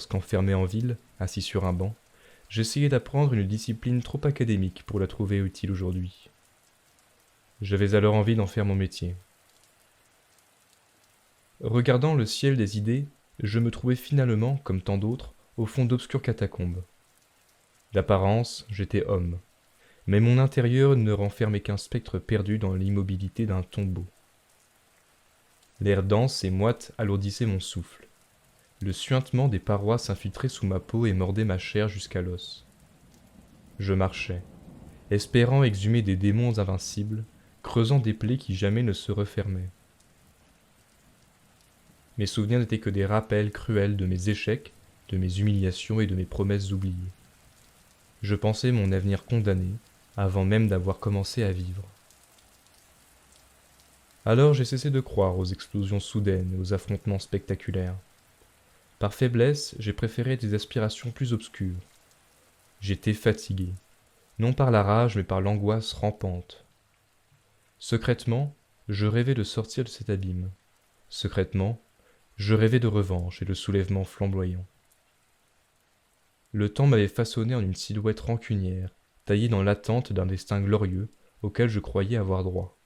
Lorsqu'enfermé en ville, assis sur un banc, j'essayais d'apprendre une discipline trop académique pour la trouver utile aujourd'hui. J'avais alors envie d'en faire mon métier. Regardant le ciel des idées, je me trouvais finalement, comme tant d'autres, au fond d'obscures catacombes. D'apparence, j'étais homme, mais mon intérieur ne renfermait qu'un spectre perdu dans l'immobilité d'un tombeau. L'air dense et moite alourdissait mon souffle. Le suintement des parois s'infiltrait sous ma peau et mordait ma chair jusqu'à l'os. Je marchais, espérant exhumer des démons invincibles, creusant des plaies qui jamais ne se refermaient. Mes souvenirs n'étaient que des rappels cruels de mes échecs, de mes humiliations et de mes promesses oubliées. Je pensais mon avenir condamné, avant même d'avoir commencé à vivre. Alors j'ai cessé de croire aux explosions soudaines et aux affrontements spectaculaires. Par faiblesse, j'ai préféré des aspirations plus obscures. J'étais fatigué, non par la rage mais par l'angoisse rampante. Secrètement, je rêvais de sortir de cet abîme. Secrètement, je rêvais de revanche et de soulèvement flamboyant. Le temps m'avait façonné en une silhouette rancunière, taillée dans l'attente d'un destin glorieux auquel je croyais avoir droit.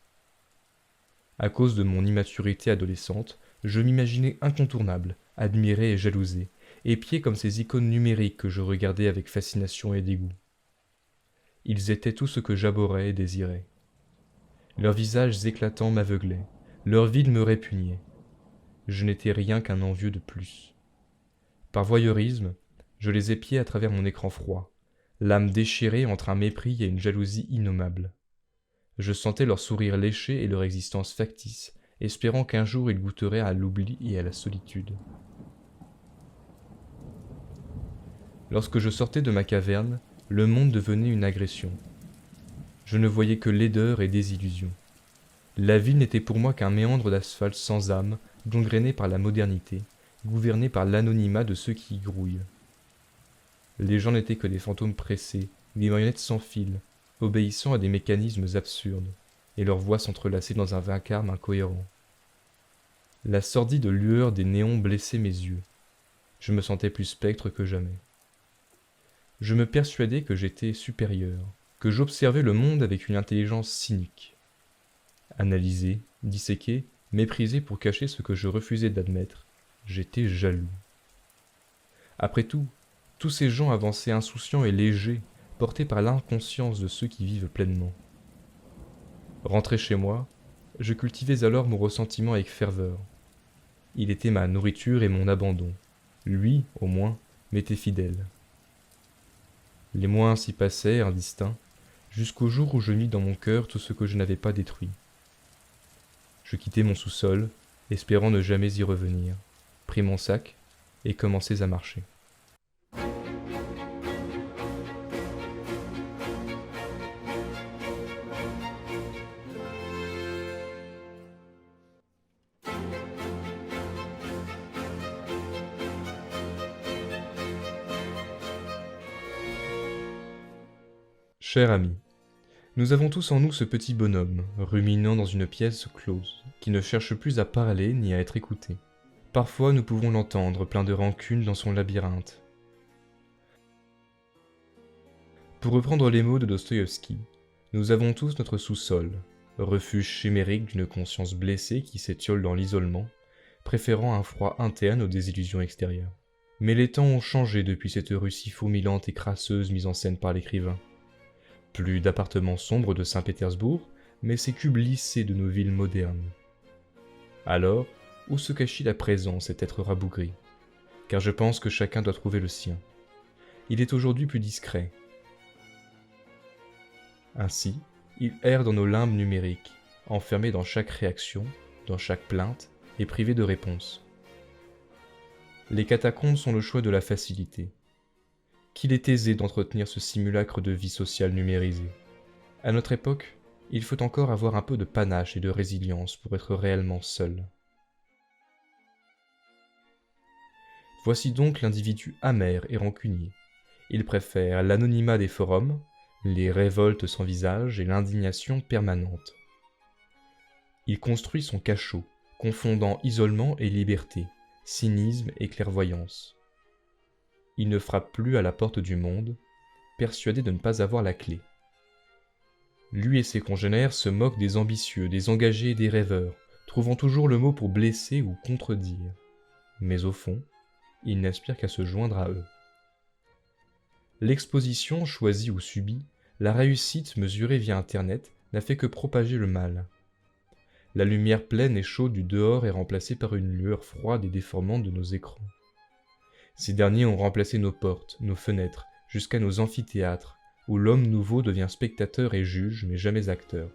À cause de mon immaturité adolescente, je m'imaginais incontournable, admiré et jalousé, épié comme ces icônes numériques que je regardais avec fascination et dégoût. Ils étaient tout ce que j'abhorrais et désirais. Leurs visages éclatants m'aveuglaient, leurs vides me répugnaient. Je n'étais rien qu'un envieux de plus. Par voyeurisme, je les épiais à travers mon écran froid, l'âme déchirée entre un mépris et une jalousie innommables. Je sentais leur sourire léché et leur existence factice, espérant qu'un jour ils goûteraient à l'oubli et à la solitude. Lorsque je sortais de ma caverne, le monde devenait une agression. Je ne voyais que laideur et désillusion. La ville n'était pour moi qu'un méandre d'asphalte sans âme, gangréné par la modernité, gouverné par l'anonymat de ceux qui y grouillent. Les gens n'étaient que des fantômes pressés, des marionnettes sans fil, obéissant à des mécanismes absurdes, et leurs voix s'entrelaçaient dans un vacarme incohérent. La sordide lueur des néons blessait mes yeux. Je me sentais plus spectre que jamais. Je me persuadais que j'étais supérieur, que j'observais le monde avec une intelligence cynique. Analysé, disséqué, méprisé pour cacher ce que je refusais d'admettre, j'étais jaloux. Après tout, tous ces gens avançaient insouciants et légers, portés par l'inconscience de ceux qui vivent pleinement. Rentré chez moi, je cultivais alors mon ressentiment avec ferveur. Il était ma nourriture et mon abandon. Lui, au moins, m'était fidèle. Les mois ainsi passaient, indistincts, jusqu'au jour où je mis dans mon cœur tout ce que je n'avais pas détruit. Je quittai mon sous-sol, espérant ne jamais y revenir, pris mon sac et commençai à marcher. Cher ami, nous avons tous en nous ce petit bonhomme, ruminant dans une pièce close, qui ne cherche plus à parler ni à être écouté. Parfois nous pouvons l'entendre plein de rancune dans son labyrinthe. Pour reprendre les mots de Dostoïevski, nous avons tous notre sous-sol, refuge chimérique d'une conscience blessée qui s'étiole dans l'isolement, préférant un froid interne aux désillusions extérieures. Mais les temps ont changé depuis cette Russie fourmilante et crasseuse mise en scène par l'écrivain. Plus d'appartements sombres de Saint-Pétersbourg, mais ces cubes lissés de nos villes modernes. Alors, où se cache-t-il à présent cet être rabougri? Car je pense que chacun doit trouver le sien. Il est aujourd'hui plus discret. Ainsi, il erre dans nos limbes numériques, enfermé dans chaque réaction, dans chaque plainte, et privé de réponse. Les catacombes sont le choix de la facilité. Qu'il est aisé d'entretenir ce simulacre de vie sociale numérisée. À notre époque, il faut encore avoir un peu de panache et de résilience pour être réellement seul. Voici donc l'individu amer et rancunier. Il préfère l'anonymat des forums, les révoltes sans visage et l'indignation permanente. Il construit son cachot, confondant isolement et liberté, cynisme et clairvoyance. Il ne frappe plus à la porte du monde, persuadé de ne pas avoir la clé. Lui et ses congénères se moquent des ambitieux, des engagés et des rêveurs, trouvant toujours le mot pour blesser ou contredire. Mais au fond, ils n'aspirent qu'à se joindre à eux. L'exposition, choisie ou subie, la réussite mesurée via Internet, n'a fait que propager le mal. La lumière pleine et chaude du dehors est remplacée par une lueur froide et déformante de nos écrans. Ces derniers ont remplacé nos portes, nos fenêtres, jusqu'à nos amphithéâtres, où l'homme nouveau devient spectateur et juge, mais jamais acteur.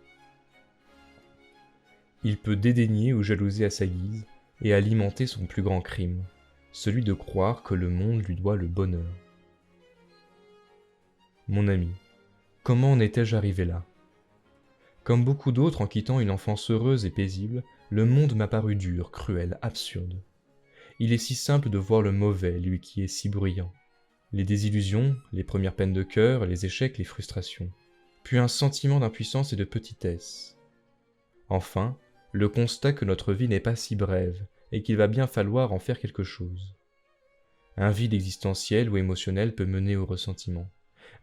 Il peut dédaigner ou jalouser à sa guise, et alimenter son plus grand crime, celui de croire que le monde lui doit le bonheur. Mon ami, comment en étais-je arrivé là ? Comme beaucoup d'autres en quittant une enfance heureuse et paisible, le monde m'a paru dur, cruel, absurde. Il est si simple de voir le mauvais, lui qui est si bruyant. Les désillusions, les premières peines de cœur, les échecs, les frustrations. Puis un sentiment d'impuissance et de petitesse. Enfin, le constat que notre vie n'est pas si brève, et qu'il va bien falloir en faire quelque chose. Un vide existentiel ou émotionnel peut mener au ressentiment.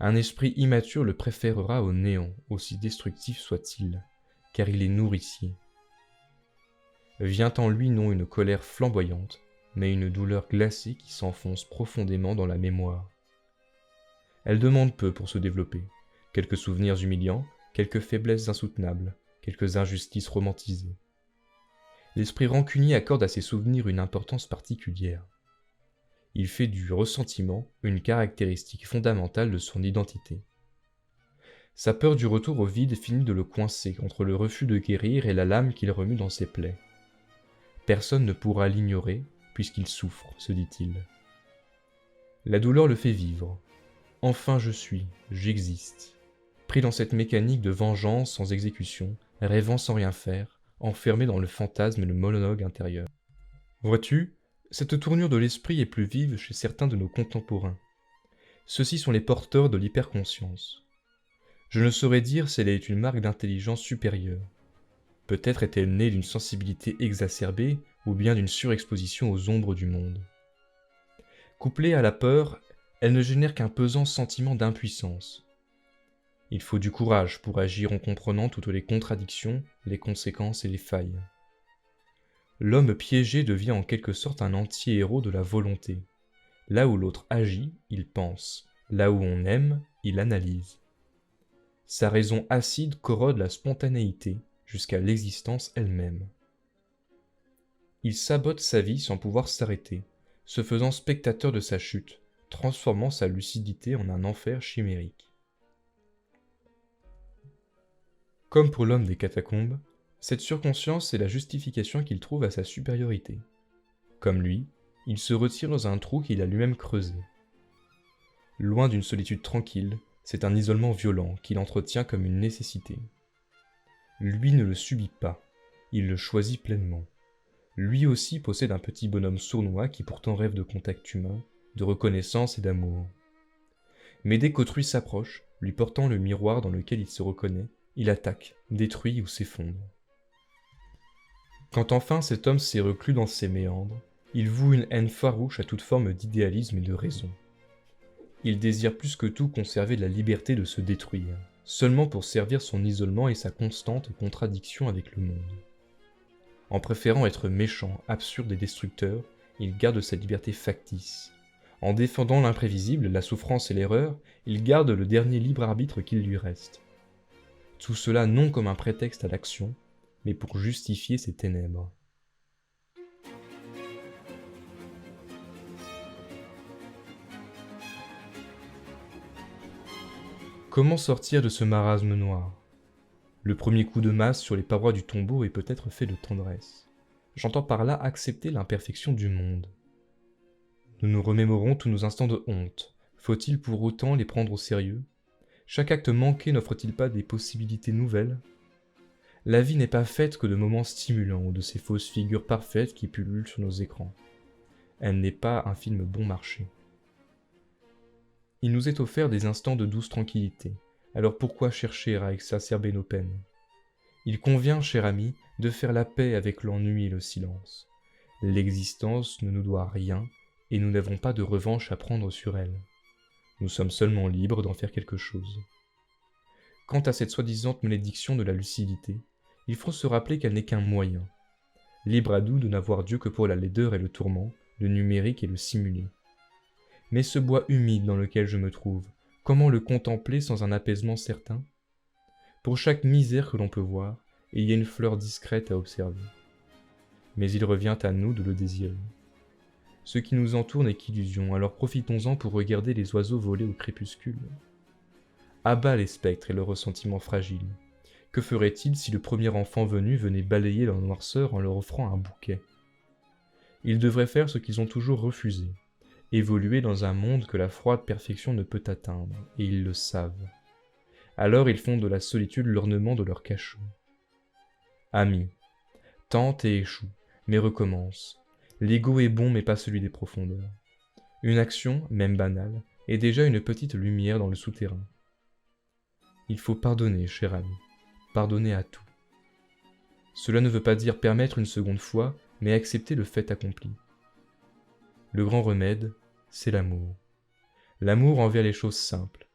Un esprit immature le préférera au néant, aussi destructif soit-il, car il est nourricier. Vient en lui non une colère flamboyante, mais une douleur glacée qui s'enfonce profondément dans la mémoire. Elle demande peu pour se développer, quelques souvenirs humiliants, quelques faiblesses insoutenables, quelques injustices romantisées. L'esprit rancunier accorde à ces souvenirs une importance particulière. Il fait du ressentiment une caractéristique fondamentale de son identité. Sa peur du retour au vide finit de le coincer entre le refus de guérir et la lame qu'il remue dans ses plaies. Personne ne pourra l'ignorer, puisqu'il souffre, se dit-il. La douleur le fait vivre. Enfin j'existe. Pris dans cette mécanique de vengeance sans exécution, rêvant sans rien faire, enfermé dans le fantasme et le monologue intérieur. Vois-tu, cette tournure de l'esprit est plus vive chez certains de nos contemporains. Ceux-ci sont les porteurs de l'hyperconscience. Je ne saurais dire si elle est une marque d'intelligence supérieure. Peut-être est-elle née d'une sensibilité exacerbée ou bien d'une surexposition aux ombres du monde. Couplée à la peur, elle ne génère qu'un pesant sentiment d'impuissance. Il faut du courage pour agir en comprenant toutes les contradictions, les conséquences et les failles. L'homme piégé devient en quelque sorte un anti-héros de la volonté. Là où l'autre agit, il pense. Là où on aime, il analyse. Sa raison acide corrode la spontanéité jusqu'à l'existence elle-même. Il sabote sa vie sans pouvoir s'arrêter, se faisant spectateur de sa chute, transformant sa lucidité en un enfer chimérique. Comme pour l'homme des catacombes, cette surconscience est la justification qu'il trouve à sa supériorité. Comme lui, il se retire dans un trou qu'il a lui-même creusé. Loin d'une solitude tranquille, c'est un isolement violent qu'il entretient comme une nécessité. Lui ne le subit pas, il le choisit pleinement. Lui aussi possède un petit bonhomme sournois qui pourtant rêve de contact humain, de reconnaissance et d'amour. Mais dès qu'autrui s'approche, lui portant le miroir dans lequel il se reconnaît, il attaque, détruit ou s'effondre. Quand enfin cet homme s'est reclus dans ses méandres, il voue une haine farouche à toute forme d'idéalisme et de raison. Il désire plus que tout conserver la liberté de se détruire, seulement pour servir son isolement et sa constante contradiction avec le monde. En préférant être méchant, absurde et destructeur, il garde sa liberté factice. En défendant l'imprévisible, la souffrance et l'erreur, il garde le dernier libre arbitre qu'il lui reste. Tout cela non comme un prétexte à l'action, mais pour justifier ses ténèbres. Comment sortir de ce marasme noir ? Le premier coup de masse sur les parois du tombeau est peut-être fait de tendresse. J'entends par là accepter l'imperfection du monde. Nous nous remémorons tous nos instants de honte. Faut-il pour autant les prendre au sérieux ? Chaque acte manqué n'offre-t-il pas des possibilités nouvelles ? La vie n'est pas faite que de moments stimulants ou de ces fausses figures parfaites qui pullulent sur nos écrans. Elle n'est pas un film bon marché. Il nous est offert des instants de douce tranquillité. Alors pourquoi chercher à exacerber nos peines ? Il convient, cher ami, de faire la paix avec l'ennui et le silence. L'existence ne nous doit rien, et nous n'avons pas de revanche à prendre sur elle. Nous sommes seulement libres d'en faire quelque chose. Quant à cette soi-disant malédiction de la lucidité, il faut se rappeler qu'elle n'est qu'un moyen. Libre à nous de n'avoir Dieu que pour la laideur et le tourment, le numérique et le simulé. Mais ce bois humide dans lequel je me trouve, comment le contempler sans un apaisement certain ? Pour chaque misère que l'on peut voir, il y a une fleur discrète à observer. Mais il revient à nous de le désirer. Ce qui nous entoure n'est qu'illusion, alors profitons-en pour regarder les oiseaux voler au crépuscule. À bas les spectres et le ressentiment fragile. Que ferait-il si le premier enfant venu venait balayer leur noirceur en leur offrant un bouquet ? Ils devraient faire ce qu'ils ont toujours refusé, évoluer dans un monde que la froide perfection ne peut atteindre, et ils le savent. Alors ils font de la solitude l'ornement de leur cachot. Amis, tente et échoue, mais recommence. L'ego est bon mais pas celui des profondeurs. Une action, même banale, est déjà une petite lumière dans le souterrain. Il faut pardonner, cher ami, pardonner à tout. Cela ne veut pas dire permettre une seconde fois, mais accepter le fait accompli. Le grand remède, c'est l'amour. L'amour envers les choses simples.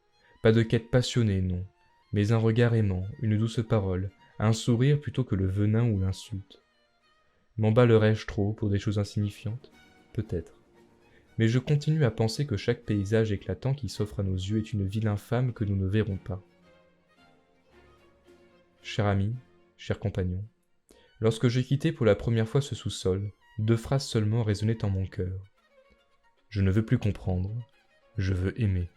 Pas de quête passionnée, non, mais un regard aimant, une douce parole, un sourire plutôt que le venin ou l'insulte. M'emballerais-je trop pour des choses insignifiantes ? Peut-être. Mais je continue à penser que chaque paysage éclatant qui s'offre à nos yeux est une ville infâme que nous ne verrons pas. Cher ami, cher compagnon, lorsque j'ai quitté pour la première fois ce sous-sol, 2 phrases seulement résonnaient en mon cœur. Je ne veux plus comprendre, je veux aimer.